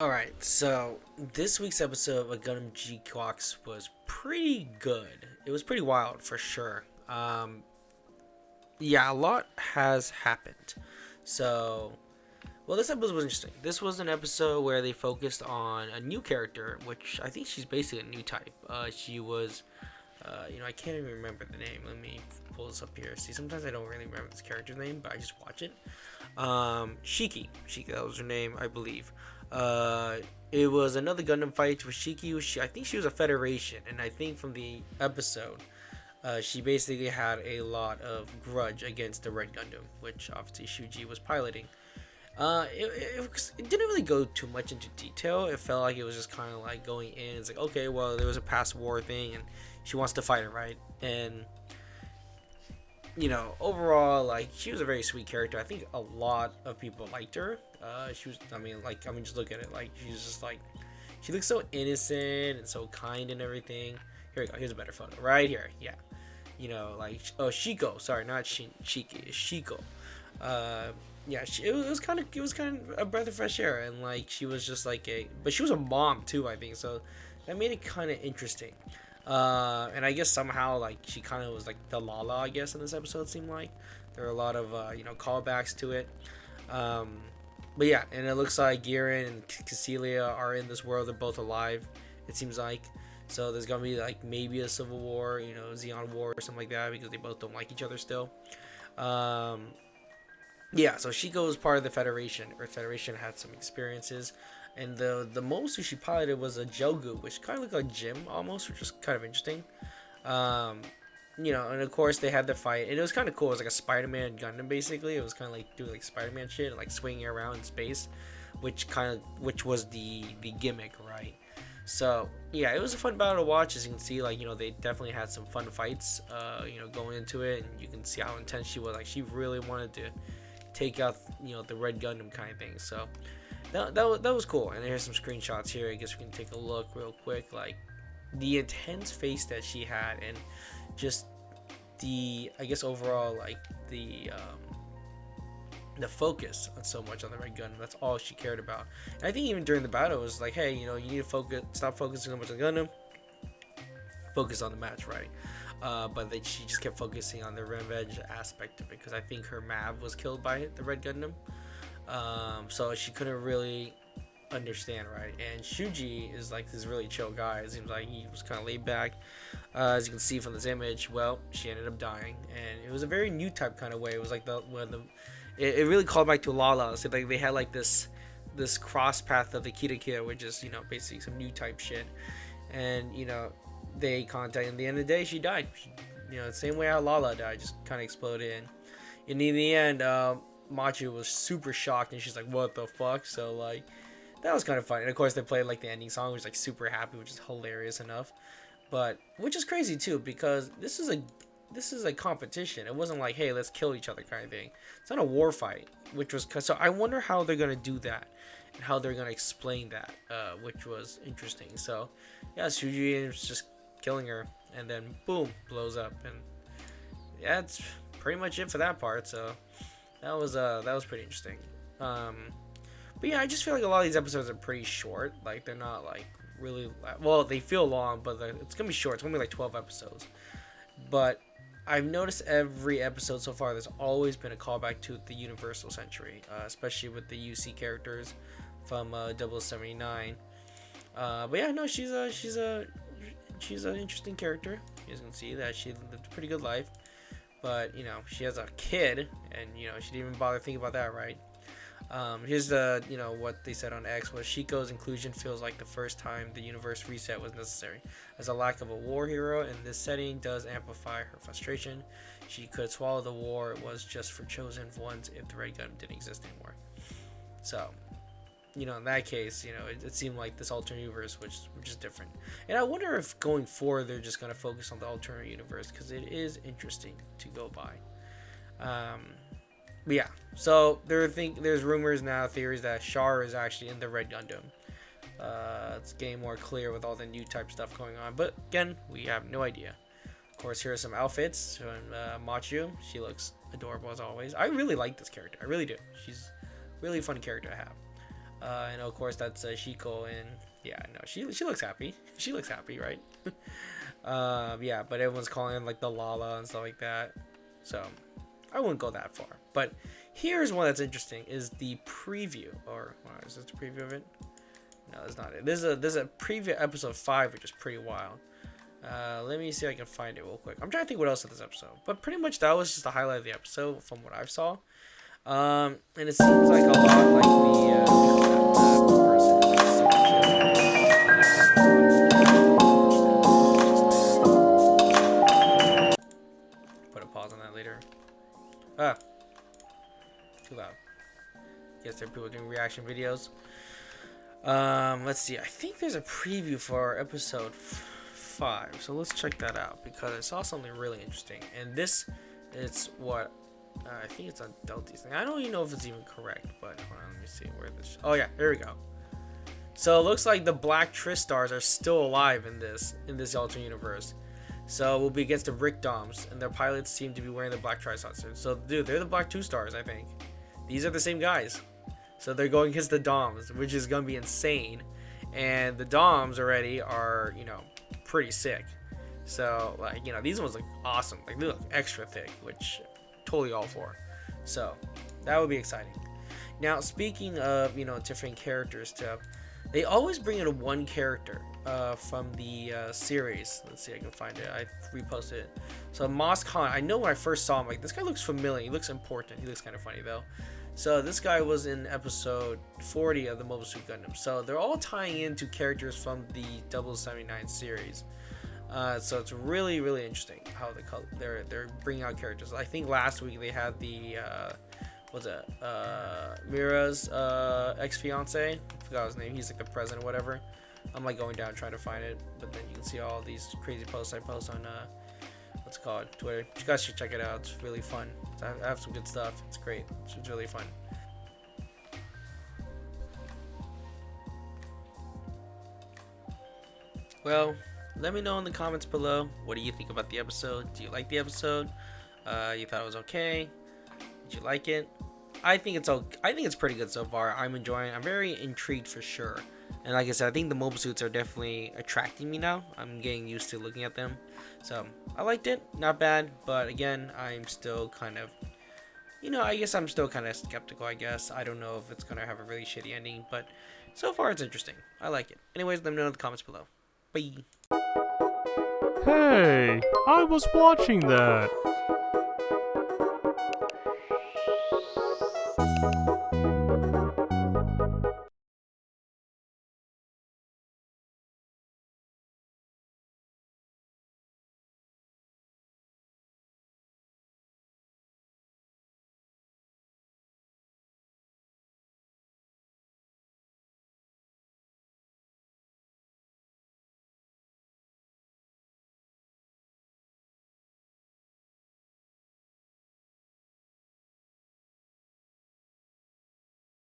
Alright, so this week's episode of Gundam G Clocks was pretty good. It was pretty wild for sure. Yeah, a lot has happened. So, well, this episode was interesting. This was an episode where they focused on a new character, which I think she's basically a new type. She was, I can't even remember the name. Let me pull this up here. See, sometimes I don't really remember this character's name, but I just watch it. Shiki, that was her name, I believe. Uh, it was another Gundam fight with Shiki. I think she was a Federation, and I think from the episode, she basically had a lot of grudge against the Red Gundam, which obviously Shuji was piloting. It didn't really go too much into detail. It felt like it was just kind of like going in. It's like, okay, well, there was a past war thing, and she wants to fight it, right? And overall, like, she was a very sweet character. I think a lot of people liked her. She was, just look at it. Like, she's just like, she looks so innocent and so kind and everything. Here we go. Here's a better photo. Right here. Yeah. Shiko. Sorry, not Shiki. It's Shiko. Yeah, it was kind of a breath of fresh air. And, like, she was just like but she was a mom, too, I think. So that made it kind of interesting. And I guess somehow, like, she kind of was like the Lala, I guess, in this episode. It seemed like there were a lot of callbacks to it. Um, but yeah, and it looks like Giran and Cecilia are in this world. They're both alive, it seems like. So there's gonna be like maybe a civil war, Xeon war or something like that, because they both don't like each other still. Um, yeah, so Shiko was part of the Federation. Earth Federation had some experiences, and the most who she piloted was a Jogu, which kind of looked like Jim almost, which was kind of interesting. Um, and of course they had the fight, and it was kind of cool. It was like a Spider-Man Gundam basically. It was kind of like doing like Spider-Man shit, and, like, swinging around in space, which was the gimmick, right? So yeah, it was a fun battle to watch. As you can see, like, they definitely had some fun fights. Going into it, and you can see how intense she was. Like, she really wanted to take out the Red Gundam kind of thing. So that was cool. And here's some screenshots here. I guess we can take a look real quick. Like, the intense face that she had, and just the, I guess, overall, like, the focus on so much on the Red Gundam. That's all she cared about. And I think even during the battle, it was like, hey, you need to stop focusing so much on the Gundam, focus on the match, right? But she just kept focusing on the revenge aspect of it, because I think her Mav was killed by the Red Gundam. So she couldn't really understand, right? And Shuji is like this really chill guy. It seems like he was kind of laid back. As you can see from this image, well, she ended up dying, and it was a very Newtype kind of way. It was like it really called back to Lala. So like they had like this cross path of the Kita, which is basically some Newtype shit, and they contacted. And at the end of the day, she died. The same way how Lala died, just kind of exploded. And in the end, Machu was super shocked, and she's like, "What the fuck?" So, like, that was kind of fun. And of course, they played like the ending song, which is like super happy, which is hilarious enough. But which is crazy too, because this is a competition. It wasn't like, hey, let's kill each other kind of thing. It's not a war fight, which was so. I wonder how they're gonna do that, and how they're gonna explain that, which was interesting. So yeah, Shuji is just killing her, and then boom, blows up, and yeah, that's pretty much it for that part. So that was pretty interesting. But yeah, I just feel like a lot of these episodes are pretty short. Like, they're not like really, well, they feel long, but it's gonna be short. It's gonna be like 12 episodes. But I've noticed every episode so far, there's always been a callback to the Universal Century, especially with the UC characters from 0079. But yeah, no, she's an interesting character. You guys can see that she lived a pretty good life. But she has a kid, and she didn't even bother thinking about that, right? Here's what they said on X was: Shiko's inclusion feels like the first time the universe reset was necessary, as a lack of a war hero in this setting does amplify her frustration. She could swallow the war. It was just for chosen ones if the Red Gundam didn't exist anymore. So, in that case, it seemed like this alternate universe, which is different. And I wonder if going forward they're just gonna focus on the alternate universe, because it is interesting to go by. But yeah, so there's rumors now, theories that Char is actually in the Red Gundam. It's getting more clear with all the new type stuff going on, but again, we have no idea. Of course, here are some outfits from Machu. She looks adorable as always. I really like this character. I really do. She's really a fun character to have. And of course that's Shiko, and yeah, no, she looks happy. She looks happy, right? Yeah, but everyone's calling him like the Lala and stuff like that. So I wouldn't go that far. But here's one that's interesting: is the preview, or is this the preview of it? No, that's not it. There's a preview episode 5, which is pretty wild. Let me see if I can find it real quick. I'm trying to think what else in this episode, but pretty much that was just the highlight of the episode from what I saw. And it seems like a lot like the person is super chill. Put a pause on that later. Ah, too loud. Guess there are people doing reaction videos. Let's see. I think there's a preview for episode 5, so let's check that out because I saw something really interesting. And this is what I think it's on Delty's thing. I don't even know if it's even correct, but hold on, let me see where this. Oh yeah, here we go. So it looks like the Black Tristars are still alive in this alternate universe. So we'll be against the Rick Doms, and their pilots seem to be wearing the Black Tristars. So dude, they're the Black 2 Stars, I think. These are the same guys. So they're going against the Doms, which is gonna be insane. And the Doms already are, pretty sick. So like, these ones look awesome. Like they look extra thick, which totally all for. So that would be exciting. Now speaking of different characters too, they always bring in one character from the series. Let's see if I can find it. I reposted it. So Mos Khan, I know when I first saw him, like this guy looks familiar. He looks important. He looks kind of funny though. So this guy was in episode 40 of the Mobile Suit Gundam. So they're all tying into characters from the 079 series. So it's really, really interesting how they're bringing out characters. I think last week they had the Mira's ex-fiance. I forgot his name. He's like the president or whatever. I'm like going down trying to find it, but then you can see all these crazy posts I post on what's it called, Twitter. You guys should check it out. It's really fun. I have some good stuff. It's great. It's really fun. Well, let me know in the comments below. What do you think about the episode? Do you like the episode? You thought it was okay? Did you like it? I think it's okay. I think it's pretty good so far. I'm enjoying it. I'm very intrigued for sure. And like I said, I think the mobile suits are definitely attracting me now. I'm getting used to looking at them. So I liked it. Not bad. But again, I'm still kind of, I guess I'm still kind of skeptical, I guess. I don't know if it's going to have a really shitty ending. But so far, it's interesting. I like it. Anyways, let me know in the comments below. Bye. Hey, I was watching that.